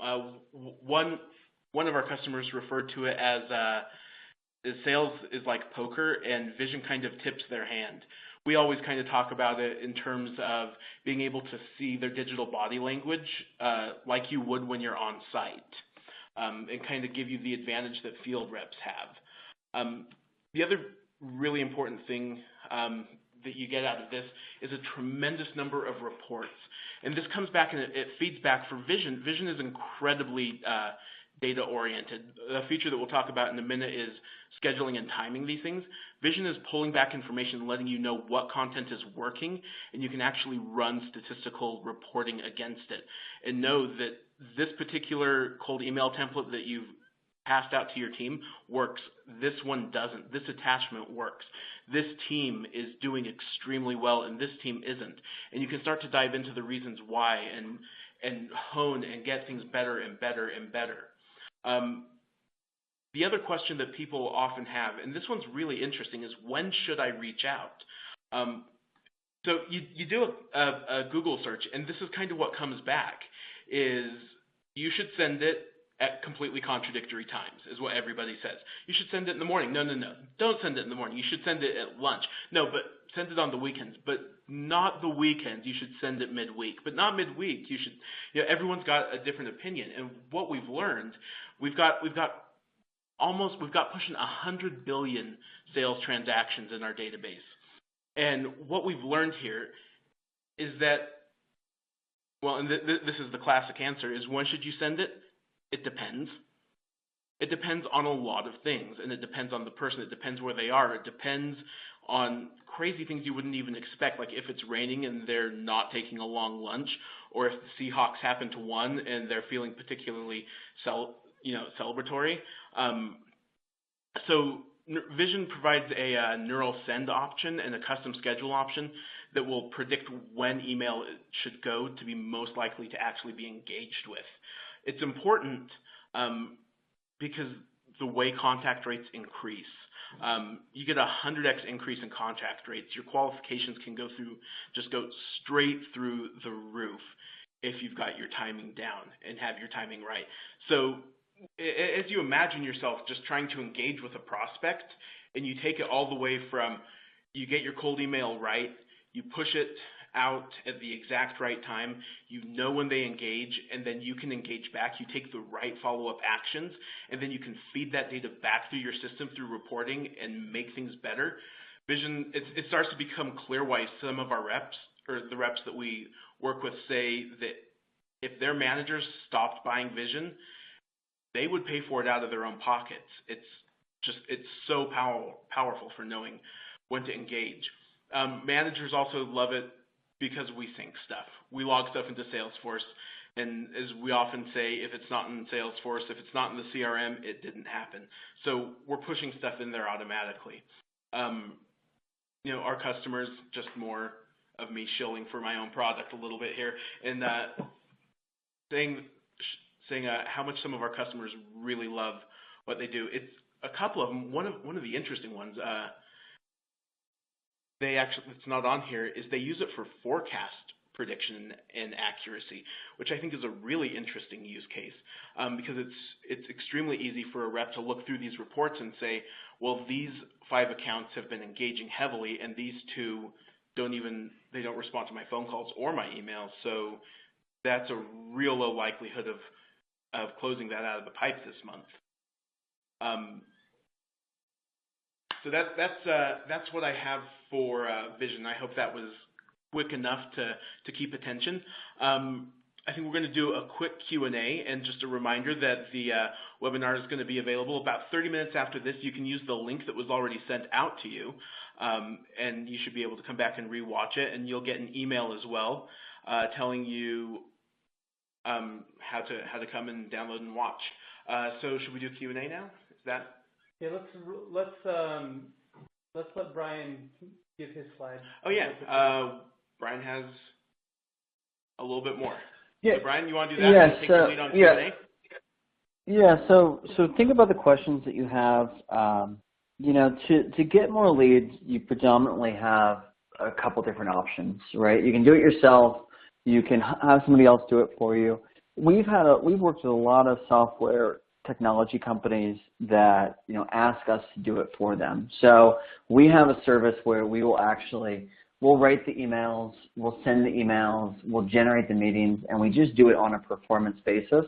One of our customers referred to it as sales is like poker, and Vision kind of tips their hand. We always kind of talk about it in terms of being able to see their digital body language like you would when you're on site, and kind of give you the advantage that field reps have. The other really important thing that you get out of this is a tremendous number of reports. And this comes back and it feeds back for Vision. Vision is incredibly data-oriented. A feature that we'll talk about in a minute is scheduling and timing these things. Vision is pulling back information, letting you know what content is working, and you can actually run statistical reporting against it. And know that this particular cold email template that you've passed out to your team works. This one doesn't. This attachment works. This team is doing extremely well, and this team isn't. And you can start to dive into the reasons why and hone and get things better and better and better. The other question that people often have, and this one's really interesting, is when should I reach out? So you do a Google search, and this is kind of what comes back, is you should send it at completely contradictory times, is what everybody says. You should send it in the morning. No. Don't send it in the morning. You should send it at lunch. No, but send it on the weekends. But not the weekends. You should send it midweek. But not midweek. You should, everyone's got a different opinion. And what we've learned, we've got pushing 100 billion sales transactions in our database. And what we've learned here is that, well, and this is the classic answer, is when should you send it? It depends. It depends on a lot of things, and it depends on the person. It depends where they are. It depends on crazy things you wouldn't even expect, like if it's raining and they're not taking a long lunch, or if the Seahawks happen to win and they're feeling particularly celebratory. So Vision provides a neural send option and a custom schedule option that will predict when email should go to be most likely to actually be engaged with. It's important because the way contact rates increase, you get a 100x increase in contact rates. Your qualifications can go straight through the roof if you've got your timing down and have your timing right. So as you imagine yourself just trying to engage with a prospect, and you take it all the way from you get your cold email right, you push it out at the exact right time, you know when they engage, and then you can engage back. You take the right follow-up actions, and then you can feed that data back through your system through reporting and make things better. Vision, it starts to become clear why some of our reps, or the reps that we work with, say that if their managers stopped buying Vision, they would pay for it out of their own pockets. It's so powerful for knowing when to engage. Managers also love it because we sync stuff. We log stuff into Salesforce, and as we often say, if it's not in Salesforce, if it's not in the CRM, it didn't happen. So we're pushing stuff in there automatically. Our customers, just more of me shilling for my own product a little bit here, and saying how much some of our customers really love what they do. It's a couple of them. One of the interesting ones, it's not on here, is they use it for forecast prediction and accuracy, which I think is a really interesting use case, because it's extremely easy for a rep to look through these reports and say, well, these 5 accounts have been engaging heavily, and these 2 don't respond to my phone calls or my emails, so that's a real low likelihood of closing that out of the pipe this month. So that's what I have for Vision. I hope that was quick enough to keep attention. I think we're going to do a quick Q&A, and just a reminder that the webinar is going to be available about 30 minutes after this. You can use the link that was already sent out to you, and you should be able to come back and rewatch it, and you'll get an email as well telling you how to come and download and watch. So should we do Q&A now? Is that? Yeah, let's let Brian give his slide. Oh yeah, Brian has a little bit more. Yeah. So Brian, you want to do that? Yes. Take the lead on Q&A? Yeah. So think about the questions that you have To get more leads, you predominantly have a couple different options, right? You can do it yourself. You can have somebody else do it for you. We've worked with a lot of software technology companies that ask us to do it for them. So we have a service where we'll write the emails, we'll send the emails, we'll generate the meetings, and we just do it on a performance basis.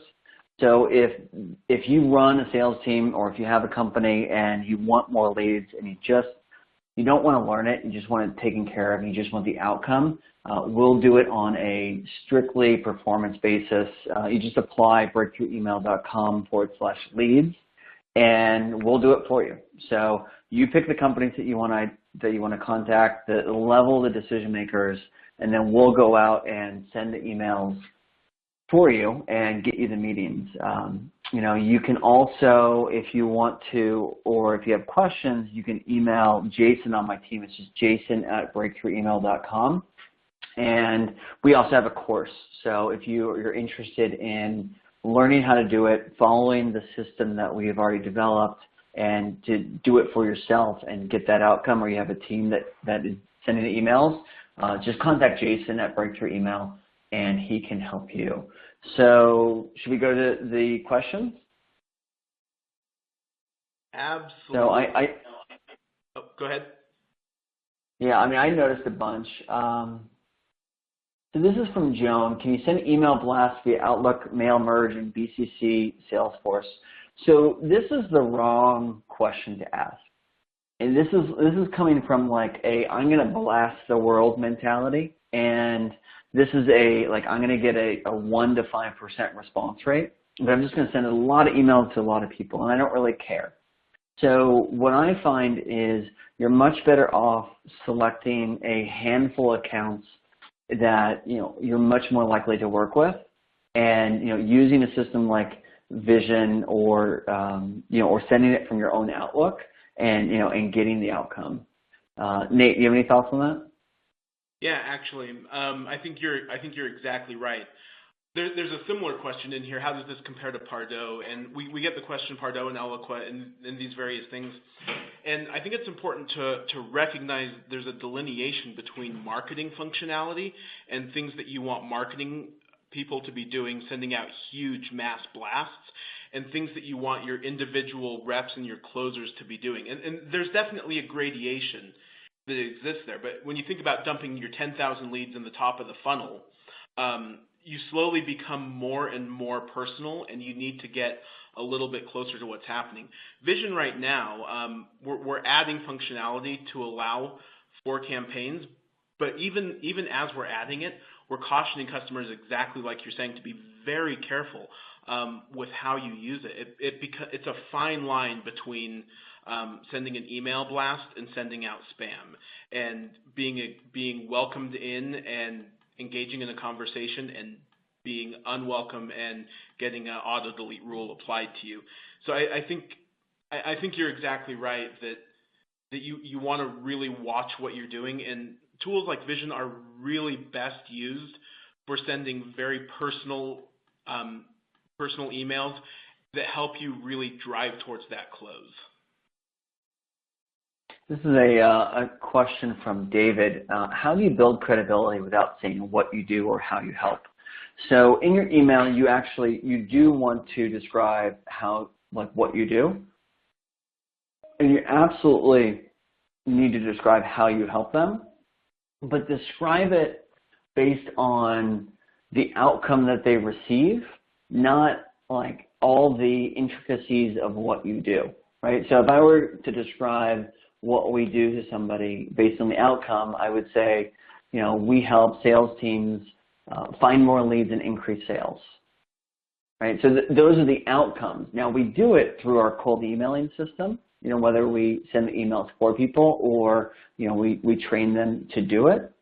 So if you run a sales team or if you have a company and you want more leads and you don't want to learn it, you just want it taken care of, and you just want the outcome, we'll do it on a strictly performance basis. You just apply breakthroughemail.com/leads, and we'll do it for you. So you pick the companies that you want to contact, the level of the decision makers, and then we'll go out and send the emails for you and get you the meetings. You can also, if you want to, or if you have questions, you can email Jason on my team. It's just jason@breakthroughemail.com. And we also have a course. So if you're interested in learning how to do it, following the system that we have already developed, and to do it for yourself and get that outcome, or you have a team that is sending the emails, just contact Jason at Breakthrough Email, and he can help you. So should we go to the questions? Absolutely. So go ahead. Yeah, I noticed a bunch. So this is from Joan. Can you send email blasts via Outlook, Mail Merge, and BCC Salesforce? So this is the wrong question to ask. And this is coming from like I'm going to blast the world mentality, and this is I'm going to get a 1 to 5% response rate, but I'm just going to send a lot of emails to a lot of people, and I don't really care. So what I find is you're much better off selecting a handful of accounts that you're much more likely to work with, and using a system like Vision or sending it from your own Outlook, and and getting the outcome. Nate, do you have any thoughts on that? Yeah, actually, I think you're exactly right. There's a similar question in here. How does this compare to Pardot? And we get the question Pardot and Eloqua and these various things. And I think it's important to recognize there's a delineation between marketing functionality and things that you want marketing people to be doing, sending out huge mass blasts, and things that you want your individual reps and your closers to be doing. And there's definitely a gradation that exists there. But when you think about dumping your 10,000 leads in the top of the funnel, you slowly become more and more personal, and you need to get a little bit closer to what's happening. Vision right now, we're adding functionality to allow for campaigns, but even as we're adding it, we're cautioning customers, exactly like you're saying, to be very careful with how you use it. It's a fine line between sending an email blast and sending out spam, and being welcomed in and engaging in a conversation, and being unwelcome and getting an auto delete rule applied to you. So I think you're exactly right that you want to really watch what you're doing, and tools like Vision are really best used for sending very personal emails that help you really drive towards that close. This is a question from David. How do you build credibility without saying what you do or how you help? So in your email, you do want to describe what you do, and you absolutely need to describe how you help them, but describe it based on the outcome that they receive, not like all the intricacies of what you do, right? So if I were to describe what we do to somebody based on the outcome, I would say, we help sales teams find more leads and increase sales, right? So those are the outcomes. Now, we do it through our cold emailing system, whether we send the emails for people or, we train them to do it.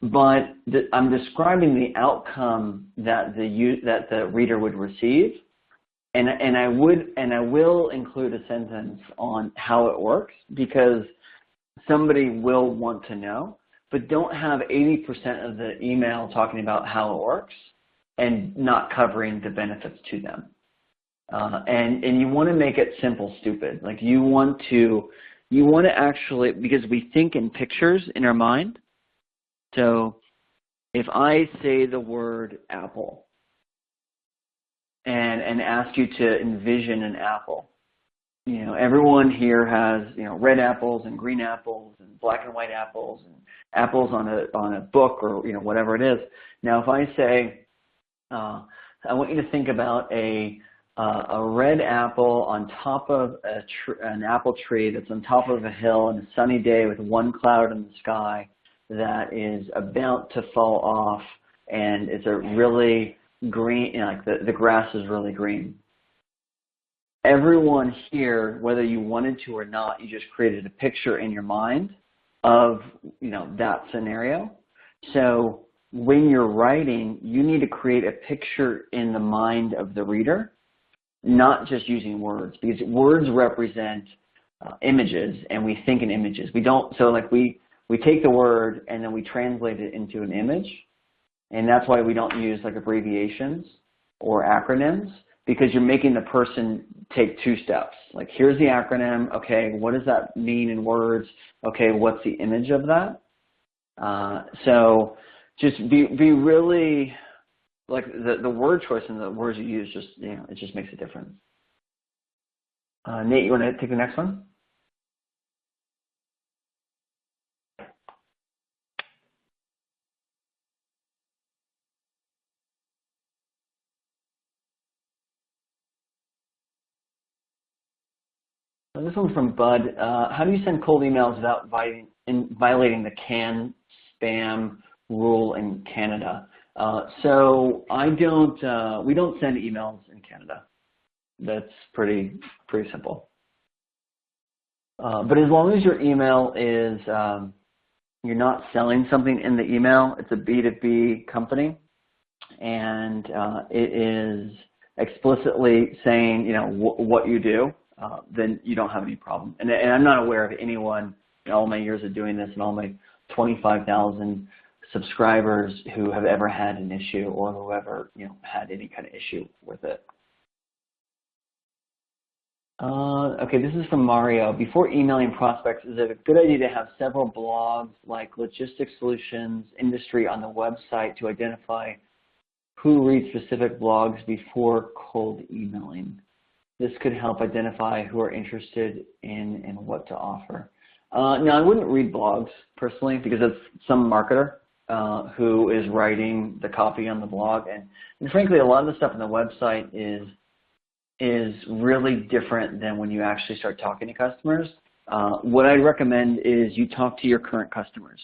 But I'm describing the outcome that the reader would receive, and I will include a sentence on how it works, because somebody will want to know, but don't have 80% of the email talking about how it works and not covering the benefits to them. And you want to make it simple, stupid. Like, you want to you want to actually, because we think in pictures in our mind, so if I say the word apple and ask you to envision an apple, everyone here has, red apples and green apples and black and white apples and apples on a book or, whatever it is. Now, if I say, I want you to think about a red apple on top of an apple tree that's on top of a hill on a sunny day with one cloud in the sky that is about to fall off, and it's a really green, like the grass is really green. Everyone here, whether you wanted to or not, you just created a picture in your mind of that scenario. So when you're writing, you need to create a picture in the mind of the reader, not just using words, because words represent images, and we think in images. We don't, so like we take the word and then we translate it into an image, and that's why we don't use like abbreviations or acronyms, because you're making the person take two steps. Like, here's the acronym. Okay, what does that mean in words? Okay, what's the image of that? So just be really, like the word choice and the words you use, just, it just makes a difference. Nate, you want to take the next one? This one's from Bud. How do you send cold emails without violating the CAN spam rule in Canada? So we don't send emails in Canada. That's pretty simple. But as long as your email is, you're not selling something in the email, it's a B2B company, and it is explicitly saying, what you do, then you don't have any problem. And I'm not aware of anyone in all my years of doing this and all my 25,000 subscribers who have ever had an issue or who ever had any kind of issue with it. Okay, this is from Mario. Before emailing prospects, is it a good idea to have several blogs like logistics solutions, industry on the website to identify who reads specific blogs before cold emailing? This could help identify who are interested in and what to offer. No, I wouldn't read blogs personally, because it's some marketer who is writing the copy on the blog. And frankly, a lot of the stuff on the website is really different than when you actually start talking to customers. What I recommend is you talk to your current customers.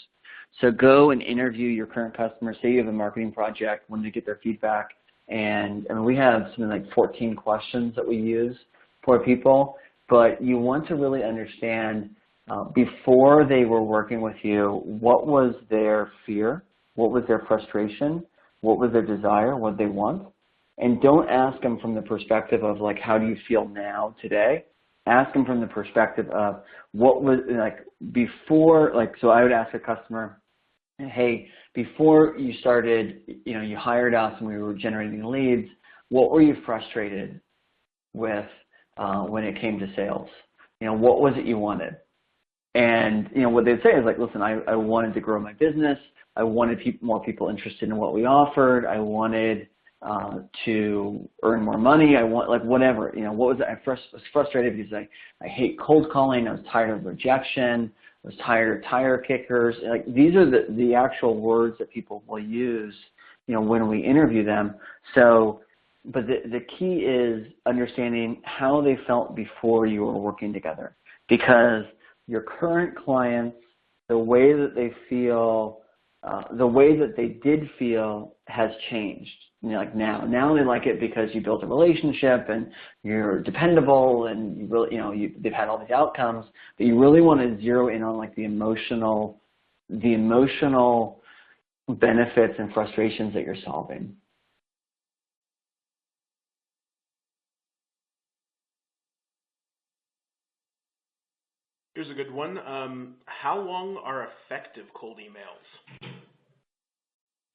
So go and interview your current customers. Say you have a marketing project, when they get their feedback. And we have something like 14 questions that we use for people. But you want to really understand before they were working with you, what was their fear, what was their frustration, what was their desire, what they want. And don't ask them from the perspective of like, how do you feel now, today? Ask them from the perspective of what was like before, like, so I would ask a customer, hey, before you started, you hired us and we were generating leads, what were you frustrated with when it came to sales? What was it you wanted? And, what they'd say is like, listen, I wanted to grow my business. I wanted more people interested in what we offered. I wanted to earn more money. I want, like, whatever, what was it? I was frustrated because I hate cold calling. I was tired of rejection. I was tired of tire kickers. Like, these are the actual words that people will use, when we interview them. So, but the key is understanding how they felt before you were working together, because your current clients, the way that they feel, the way that they did feel has changed. Like now they like it because you built a relationship and you're dependable and you really, they've had all these outcomes, but you really want to zero in on like the emotional benefits and frustrations that you're solving. Here's a good one. How long are effective cold emails?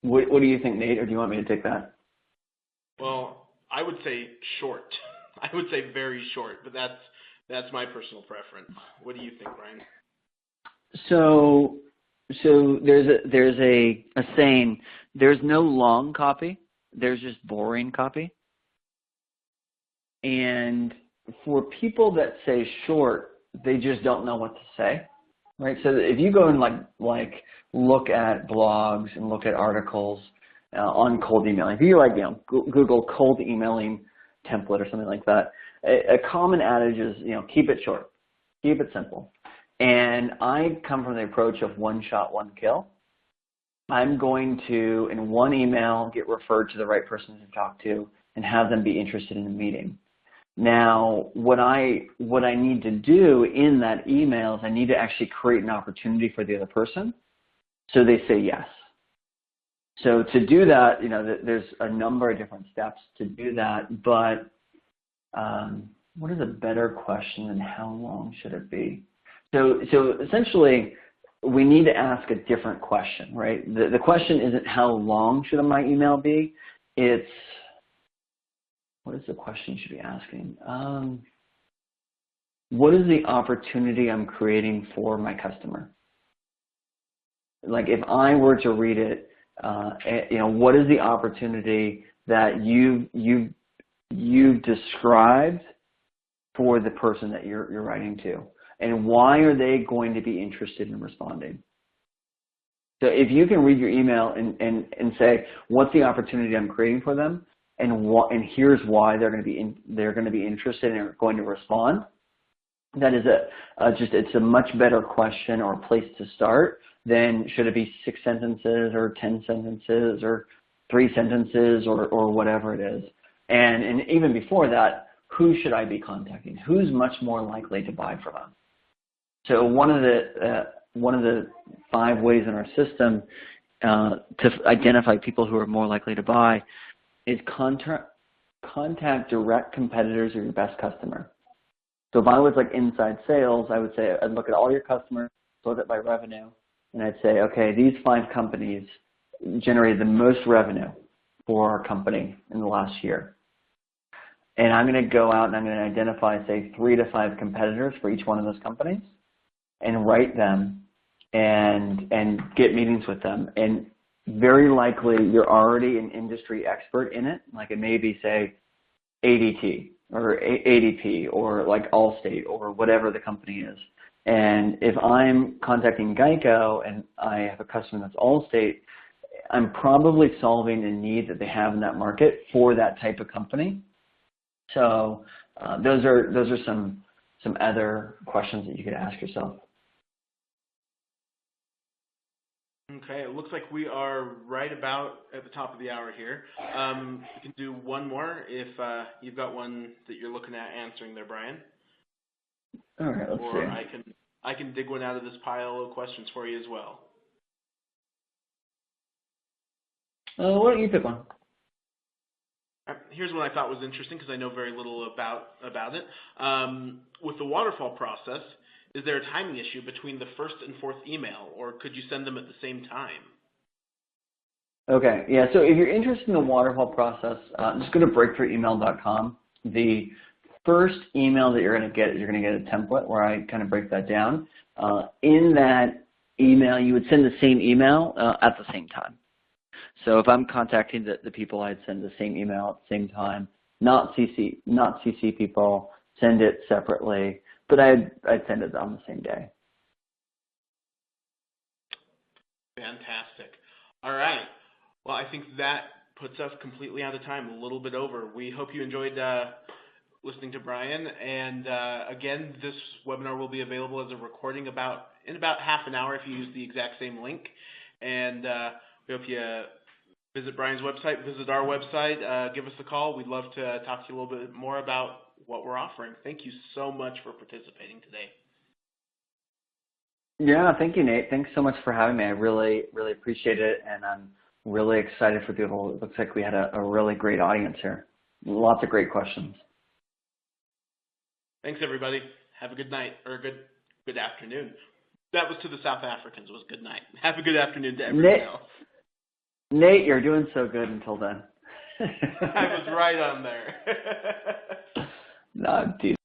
What do you think, Nate, or do you want me to take that? Well, I would say short. I would say very short, but that's That's my personal preference. What do you think, Brian? So there's a saying, there's no long copy, there's just boring copy. And for people that say short, they just don't know what to say, right? So if you go and like look at blogs and look at articles on cold emailing, if you Google cold emailing template or something like that, a common adage is, keep it short, keep it simple. And I come from the approach of one shot, one kill. I'm going to, in one email, get referred to the right person to talk to and have them be interested in a meeting. Now, what I need to do in that email is I need to actually create an opportunity for the other person so they say yes. So to do that, there's a number of different steps to do that, but what is a better question than how long should it be? So essentially, we need to ask a different question, right? The question isn't how long should my email be, it's what is the question you should be asking? What is the opportunity I'm creating for my customer? Like if I were to read it, what is the opportunity that you've described for the person that you're writing to? And why are they going to be interested in responding? So if you can read your email and say, what's the opportunity I'm creating for them? And here's why they're going to be interested and are going to respond. That is it's a much better question or place to start than should it be 6 sentences or 10 sentences or 3 sentences or whatever it is. And even before that, who should I be contacting? Who's much more likely to buy from us? So one of the 5 ways in our system to identify people who are more likely to buy is contact direct competitors of your best customer. So if I was like inside sales, I would say I'd look at all your customers, sort it by revenue, and I'd say, okay, these 5 companies generated the most revenue for our company in the last year. And I'm going to go out and I'm going to identify, say, 3 to 5 competitors for each one of those companies and write them and get meetings with them. And very likely you're already an industry expert in it. Like it may be, say, ADT or ADP or like Allstate or whatever the company is. And if I'm contacting Geico and I have a customer that's Allstate, I'm probably solving a need that they have in that market for that type of company. So those are some other questions that you could ask yourself. Okay, it looks like we are right about at the top of the hour here. We can do one more if you've got one that you're looking at answering there, Brian. All right, let's or see. I can dig one out of this pile of questions for you as well. Why don't you pick one? Here's what I thought was interesting because I know very little about it. With the waterfall process, is there a timing issue between the first and fourth email, or could you send them at the same time? Okay, yeah, so if you're interested in the waterfall process, just go to breakthroughemail.com. The first email that you're going to get is you're going to get a template where I kind of break that down. In that email, you would send the same email at the same time. So if I'm contacting the people, I'd send the same email at the same time, not CC people, send it separately, but I'd send it on the same day. Fantastic. All right. Well, I think that puts us completely out of time, a little bit over. We hope you enjoyed listening to Brian. And again, this webinar will be available as a recording in about half an hour if you use the exact same link. And we hope you visit Brian's website, visit our website, give us a call. We'd love to talk to you a little bit more about what we're offering. Thank you so much for participating today. Yeah, thank you, Nate. Thanks so much for having me. I really, really appreciate it, and I'm really excited for people. It looks like we had a really great audience here. Lots of great questions. Thanks, everybody. Have a good night, or good afternoon. That was to the South Africans. It was good night. Have a good afternoon to everyone else. Nate, you're doing so good until then. I was right on there. No, dude.